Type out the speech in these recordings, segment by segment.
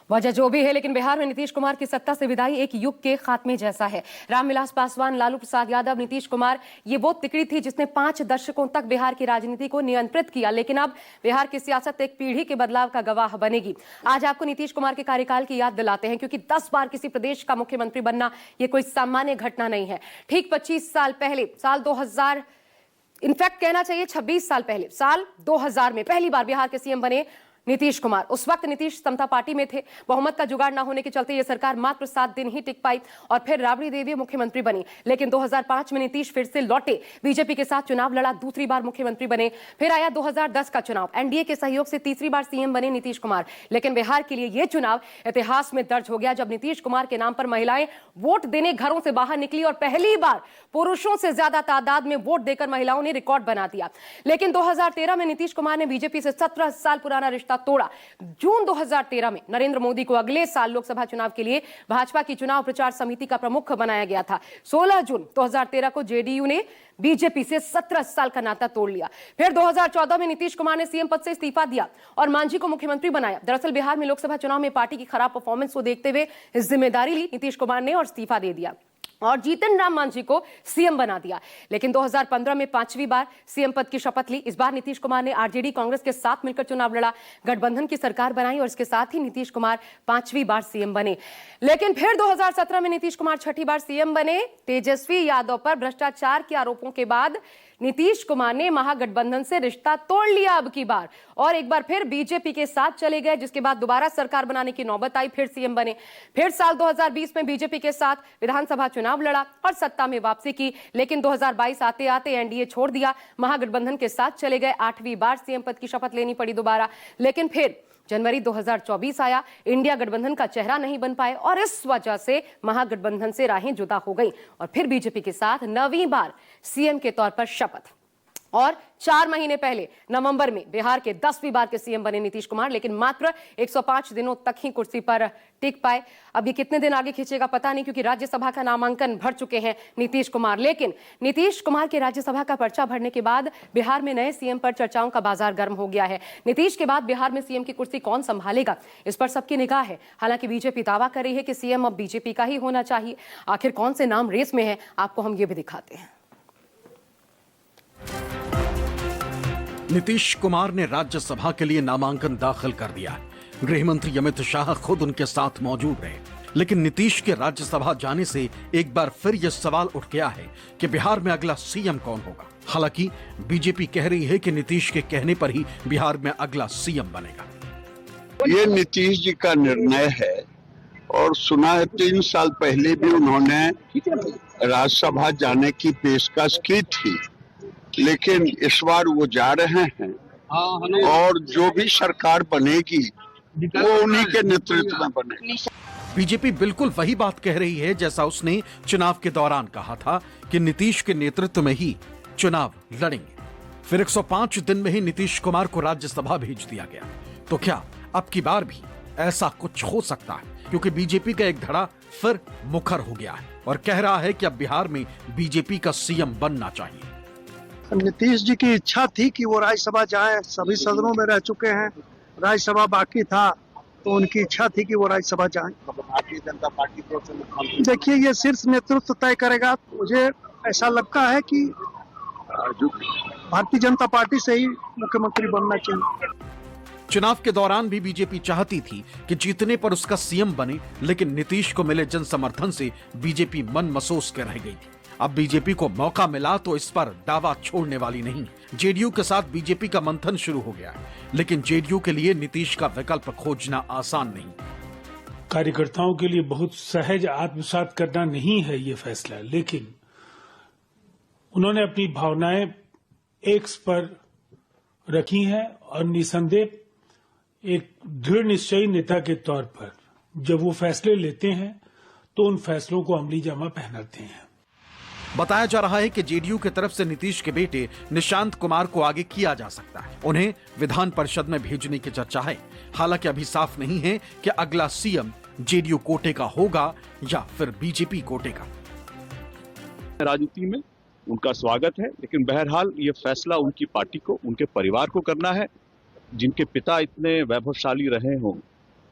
वजह जो भी है, लेकिन बिहार में नीतीश कुमार की सत्ता से विदाई एक युग के खात्मे जैसा है। रामविलास पासवान, लालू प्रसाद यादव, नीतीश कुमार, ये वो तिकड़ी थी जिसने 5 दशकों तक बिहार की राजनीति को नियंत्रित किया। लेकिन अब बिहार की सियासत एक पीढ़ी के बदलाव का गवाह बनेगी। आज आपको नीतीश कुमार के कार्यकाल की याद दिलाते हैं, क्योंकि 10 बार किसी प्रदेश का मुख्यमंत्री बनना यह कोई सामान्य घटना नहीं है। ठीक 25 साल पहले, साल 2000, इनफैक्ट कहना चाहिए 26 साल पहले, साल 2000 में पहली बार बिहार के सीएम बने नीतीश कुमार। उस वक्त नीतीश समता पार्टी में थे। बहुमत का जुगाड़ न होने के चलते यह सरकार मात्र 7 दिन ही टिक पाई और फिर राबड़ी देवी मुख्यमंत्री बनी। लेकिन 2005 में नीतीश फिर से लौटे, बीजेपी के साथ चुनाव लड़ा, दूसरी बार मुख्यमंत्री बने। फिर आया 2010 का चुनाव, एनडीए के सहयोग से तीसरी बार सीएम बने नीतीश कुमार। लेकिन बिहार के लिए यह चुनाव इतिहास में दर्ज हो गया, जब नीतीश कुमार के नाम पर महिलाएं वोट देने घरों से बाहर निकली और पहली बार पुरुषों से ज्यादा तादाद में वोट देकर महिलाओं ने रिकॉर्ड बना दिया। लेकिन 2013 में नीतीश कुमार ने बीजेपी से 17 साल पुराना रिश्ता तोड़ा। जून 2013 में नरेंद्र मोदी को अगले साल लोकसभा चुनाव के लिए भाजपा की चुनाव प्रचार समिति का प्रमुख बनाया गया था। 16 जून 2013 को जेडीयू ने बीजेपी से 17 साल का नाता तोड़ लिया। फिर 2014 में नीतीश कुमार ने सीएम पद से इस्तीफा दिया और मांझी को मुख्यमंत्री बनाया। दरअसल बिहार में लोकसभा चुनाव में पार्टी की खराब परफॉर्मेंस को देखते हुए जिम्मेदारी ली नीतीश कुमार ने और इस्तीफा दे दिया और जीतन राम मांझी को सीएम बना दिया। लेकिन 2015 में 5वीं बार सीएम पद की शपथ ली। इस बार नीतीश कुमार ने आरजेडी कांग्रेस के साथ मिलकर चुनाव लड़ा, गठबंधन की सरकार बनाई और इसके साथ ही नीतीश कुमार 5वीं बार सीएम बने। लेकिन फिर 2017 में नीतीश कुमार 6ठी बार सीएम बने। तेजस्वी यादव पर भ्रष्टाचार के आरोपों के बाद नीतीश कुमार ने महागठबंधन से रिश्ता तोड़ लिया अब की बार, और एक बार फिर बीजेपी के साथ चले गए, जिसके बाद दोबारा सरकार बनाने की नौबत आई, फिर सीएम बने। फिर साल 2020 में बीजेपी के साथ विधानसभा चुनाव लड़ा और सत्ता में वापसी की। लेकिन 2022 आते आते एनडीए छोड़ दिया, महागठबंधन के साथ चले गए। 8वीं बार सीएम पद की शपथ लेनी पड़ी दोबारा। लेकिन फिर जनवरी 2024 आया, इंडिया गठबंधन का चेहरा नहीं बन पाए और इस वजह से महागठबंधन से राहें जुदा हो गई और फिर बीजेपी के साथ 9वीं बार सीएम के तौर पर शपथ। और 4 महीने पहले नवंबर में बिहार के 10वीं बार के सीएम बने नीतीश कुमार, लेकिन मात्र 105 दिनों तक ही कुर्सी पर टिक पाए। अब ये कितने दिन आगे खींचेगा पता नहीं, क्योंकि राज्यसभा का नामांकन भर चुके हैं नीतीश कुमार। लेकिन नीतीश कुमार के राज्यसभा का पर्चा भरने के बाद बिहार में नए सीएम पर चर्चाओं का बाजार गर्म हो गया है। नीतीश के बाद बिहार में सीएम की कुर्सी कौन संभालेगा, इस पर सबकी निगाह है। हालांकि बीजेपी दावा कर रही है कि सीएम अब बीजेपी का ही होना चाहिए। आखिर कौन से नाम रेस में है, आपको हम ये भी दिखाते हैं। नीतीश कुमार ने राज्यसभा के लिए नामांकन दाखिल कर दिया है। गृह मंत्री अमित शाह खुद उनके साथ मौजूद रहे। लेकिन नीतीश के राज्यसभा जाने से एक बार फिर यह सवाल उठ गया है कि बिहार में अगला सीएम कौन होगा। हालांकि बीजेपी कह रही है कि नीतीश के कहने पर ही बिहार में अगला सीएम बनेगा। ये नीतीश जी का निर्णय है और सुना है 3 साल पहले भी उन्होंने राज्यसभा जाने की पेशकश की थी, लेकिन इस बार वो जा रहे हैं और जो भी सरकार बनेगी वो उन्हीं के नेतृत्व में बनेगी। बीजेपी बिल्कुल वही बात कह रही है जैसा उसने चुनाव के दौरान कहा था कि नीतीश के नेतृत्व में ही चुनाव लड़ेंगे। फिर 105 दिन में ही नीतीश कुमार को राज्यसभा भेज दिया गया। तो क्या अब की बार भी ऐसा कुछ हो सकता है, क्योंकि बीजेपी का एक धड़ा फिर मुखर हो गया है और कह रहा है कि अब बिहार में बीजेपी का सीएम बनना चाहिए। नीतीश जी की इच्छा थी कि वो राज्यसभा जाए, सभी सदनों में रह चुके हैं, राज्यसभा बाकी था, तो उनकी इच्छा थी कि वो राज्यसभा जाए। भारतीय जनता पार्टी को देखिए, ये शीर्ष नेतृत्व तय करेगा। मुझे ऐसा लगता है कि भारतीय जनता पार्टी से ही मुख्यमंत्री बनना चाहिए। चुनाव के दौरान भी बीजेपी चाहती थी कि जीतने पर उसका सीएम बने, लेकिन नीतीश को मिले जन समर्थन से बीजेपी मन मसोस के रह गई थी। अब बीजेपी को मौका मिला तो इस पर दावा छोड़ने वाली नहीं। जेडीयू के साथ बीजेपी का मंथन शुरू हो गया है, लेकिन जेडीयू के लिए नीतीश का विकल्प खोजना आसान नहीं। कार्यकर्ताओं के लिए बहुत सहज आत्मसात करना नहीं है ये फैसला, लेकिन उन्होंने अपनी भावनाएं एक्स पर रखी हैं और निसंदेह एक दृढ़ निश्चयी नेता के तौर पर जब वो फैसले लेते हैं तो उन फैसलों को अमली जामा पहनाते हैं। बताया जा रहा है कि जेडीयू की तरफ से नीतीश के बेटे निशांत कुमार को आगे किया जा सकता है। उन्हें विधान परिषद में भेजने की चर्चा है। हालांकि अभी साफ नहीं है कि अगला सीएम जेडीयू कोटे का होगा या फिर बीजेपी कोटे का। राजनीति में उनका स्वागत है, लेकिन बहरहाल ये फैसला उनकी पार्टी को, उनके परिवार को करना है। जिनके पिता इतने वैभवशाली रहे हों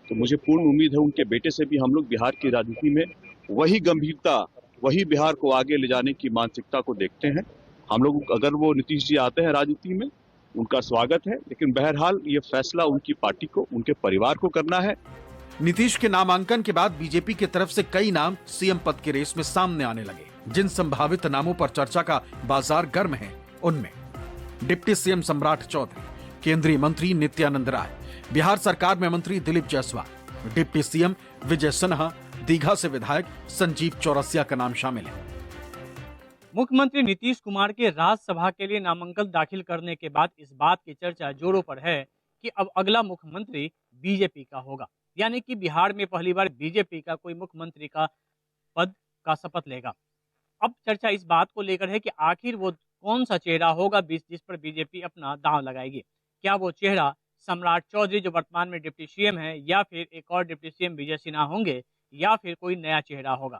तो मुझे पूर्ण उम्मीद है उनके बेटे से भी हम लोग बिहार की राजनीति में वही गंभीरता, वही बिहार को आगे ले जाने की मानसिकता को देखते हैं। हम लोग, अगर वो नीतीश जी आते हैं राजनीति में, उनका स्वागत है, लेकिन बहरहाल ये फैसला उनकी पार्टी को, उनके परिवार को करना है। नीतीश के नामांकन के बाद बीजेपी की तरफ से कई नाम सीएम पद की रेस में सामने आने लगे। जिन संभावित नामों पर चर्चा का बाजार गर्म है, उनमें डिप्टी सीएम सम्राट चौधरी, केंद्रीय मंत्री नित्यानंद राय, बिहार सरकार में मंत्री दिलीप जायसवाल, डिप्टी सीएम विजय सिन्हा, दीघा से विधायक संजीव चौरसिया का नाम शामिल है। मुख्यमंत्री नीतीश कुमार के राज्यसभा के लिए नामांकन दाखिल करने के बाद इस बात की चर्चा जोरों पर है कि अब अगला मुख्यमंत्री बीजेपी का होगा, यानी कि बिहार में पहली बार बीजेपी का कोई मुख्यमंत्री का पद का शपथ लेगा। अब चर्चा इस बात को लेकर है कि आखिर वो कौन सा चेहरा होगा जिस पर बीजेपी अपना दांव लगाएगी। क्या वो चेहरा सम्राट चौधरी जो वर्तमान में डिप्टी सीएम है, या फिर एक और डिप्टी सीएम विजय सिन्हा होंगे, या फिर कोई नया चेहरा होगा।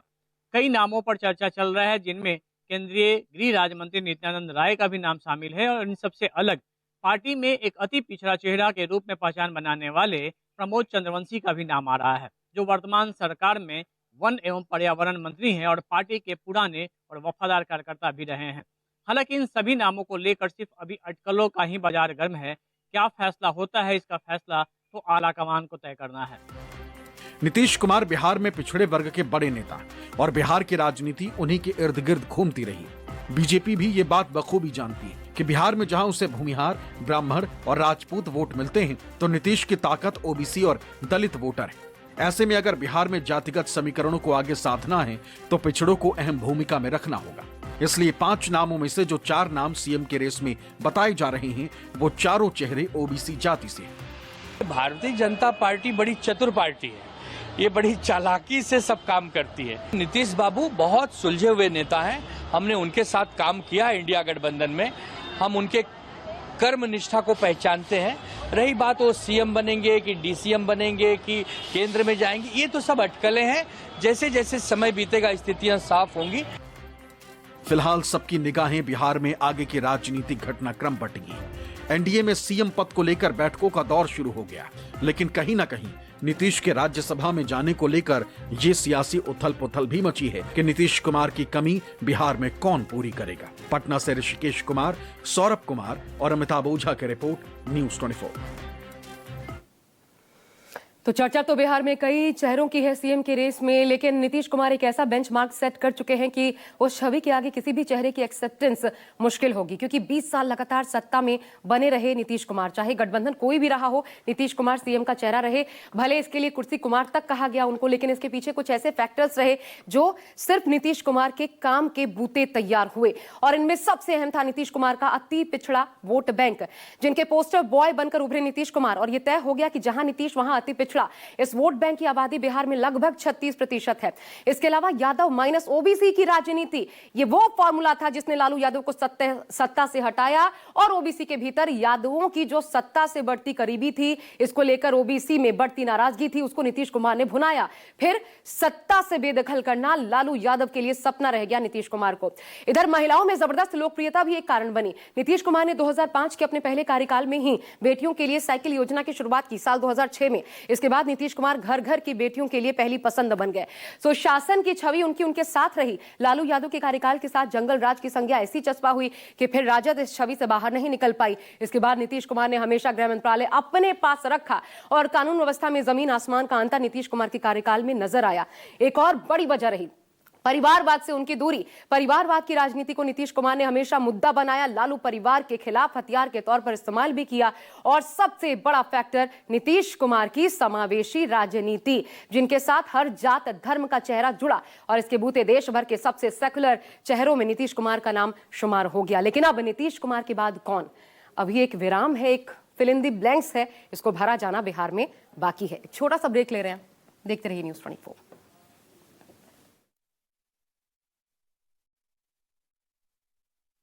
कई नामों पर चर्चा चल रहा है, जिनमें केंद्रीय गृह राज्य मंत्री नित्यानंद राय का भी नाम शामिल है, और इन सबसे अलग पार्टी में एक अति पिछड़ा चेहरा के रूप में पहचान बनाने वाले प्रमोद चंद्रवंशी का भी नाम आ रहा है, जो वर्तमान सरकार में वन एवं पर्यावरण मंत्री हैं और पार्टी के पुराने और वफादार कार्यकर्ता भी रहे हैं। हालांकि इन सभी नामों को लेकर सिर्फ अभी अटकलों का ही बाजार गर्म है। क्या फैसला होता है, इसका फैसला तो आला कमान को तय करना है। नीतीश कुमार बिहार में पिछड़े वर्ग के बड़े नेता और बिहार की राजनीति उन्हीं के इर्द गिर्द घूमती रही। बीजेपी भी ये बात बखूबी जानती है कि बिहार में जहां उसे भूमिहार, ब्राह्मण और राजपूत वोट मिलते हैं, तो नीतीश की ताकत ओबीसी और दलित वोटर है। ऐसे में अगर बिहार में जातिगत समीकरणों को आगे साधना है, तो पिछड़ों को अहम भूमिका में रखना होगा। इसलिए 5 नामों में से जो 4 नाम सीएम के रेस में बताए जा रहे हैं, वो चारों चेहरे ओबीसी जाति से हैं। भारतीय जनता पार्टी बड़ी चतुर पार्टी है, ये बड़ी चालाकी से सब काम करती है। नीतीश बाबू बहुत सुलझे हुए नेता हैं, हमने उनके साथ काम किया इंडिया गठबंधन में, हम उनके कर्म निष्ठा को पहचानते हैं। रही बात वो सीएम बनेंगे कि डीसीएम बनेंगे कि केंद्र में जाएंगे, ये तो सब अटकलें हैं। जैसे जैसे समय बीतेगा स्थितियां साफ होंगी। फिलहाल सबकी निगाहें बिहार में आगे के राजनीतिक घटनाक्रम पर टिकी। एनडीए में सीएम पद को लेकर बैठकों का दौर शुरू हो गया, लेकिन कहीं न कहीं नीतीश के राज्यसभा में जाने को लेकर ये सियासी उथल पुथल भी मची है कि नीतीश कुमार की कमी बिहार में कौन पूरी करेगा। पटना से ऋषिकेश कुमार, सौरभ कुमार और अमिताभ ओझा की रिपोर्ट, न्यूज़ 24। तो चर्चा तो बिहार में कई चेहरों की है सीएम के रेस में, लेकिन नीतीश कुमार एक ऐसा बेंचमार्क सेट कर चुके हैं कि उस छवि के आगे किसी भी चेहरे की एक्सेप्टेंस मुश्किल होगी, क्योंकि 20 साल लगातार सत्ता में बने रहे नीतीश कुमार। चाहे गठबंधन कोई भी रहा हो, नीतीश कुमार सीएम का चेहरा रहे। भले इसके लिए कुर्सी कुमार तक कहा गया उनको, लेकिन इसके पीछे कुछ ऐसे फैक्टर्स रहे जो सिर्फ नीतीश कुमार के काम के बूते तैयार हुए, और इनमें सबसे अहम था नीतीश कुमार का अति पिछड़ा वोट बैंक, जिनके पोस्टर बॉय बनकर उभरे नीतीश कुमार। और यह तय हो गया कि जहां नीतीश वहां अति पिछड़ा। इस वोट बैंक की आबादी बिहार में लगभग 36% है। इसके अलावा यादव माइनस ओबीसी की राजनीति, ये वो फॉर्मूला था जिसने लालू यादव को सत्ता से हटाया, और ओबीसी के भीतर यादवों की जो सत्ता से बढ़ती करीबी थी, इसको लेकर ओबीसी में बढ़ती नाराजगी थी, उसको नीतीश कुमार ने भुनाया। फिर सत्ता से बेदखल करना लालू यादव के लिए सपना रह गया नीतीश कुमार को। इधर महिलाओं में जबरदस्त लोकप्रियता भी एक कारण बनी। नीतीश कुमार ने 2005 के अपने पहले कार्यकाल में ही बेटियों के लिए साइकिल योजना की शुरुआत की, साल 2006 में। इसके बाद नीतीश कुमार घर घर की बेटियों के लिए पहली पसंद बन गए। शासन की छवि उनके साथ रही। लालू यादव के कार्यकाल के साथ जंगल राज की संज्ञा ऐसी चस्पा हुई कि फिर राजद इस छवि से बाहर नहीं निकल पाई। इसके बाद नीतीश कुमार ने हमेशा गृह मंत्रालय अपने पास रखा, और कानून व्यवस्था में जमीन आसमान का अंतर नीतीश कुमार के कार्यकाल में नजर आया। एक और बड़ी वजह रही परिवारवाद से उनकी दूरी। परिवारवाद की राजनीति को नीतीश कुमार ने हमेशा मुद्दा बनाया, लालू परिवार के खिलाफ हथियार के तौर पर इस्तेमाल भी किया। और सबसे बड़ा फैक्टर नीतीश कुमार की समावेशी राजनीति, जिनके साथ हर जात धर्म का चेहरा जुड़ा, और इसके बूते देश भर के सबसे सेकुलर चेहरों में नीतीश कुमार का नाम शुमार हो गया। लेकिन अब नीतीश कुमार के बाद कौन? अभी एक विराम है, एक फिल इन द ब्लैंक्स है, इसको भरा जाना बिहार में बाकी है। एक छोटा सा ब्रेक ले रहे हैं, देखते रहिए न्यूज़ 24।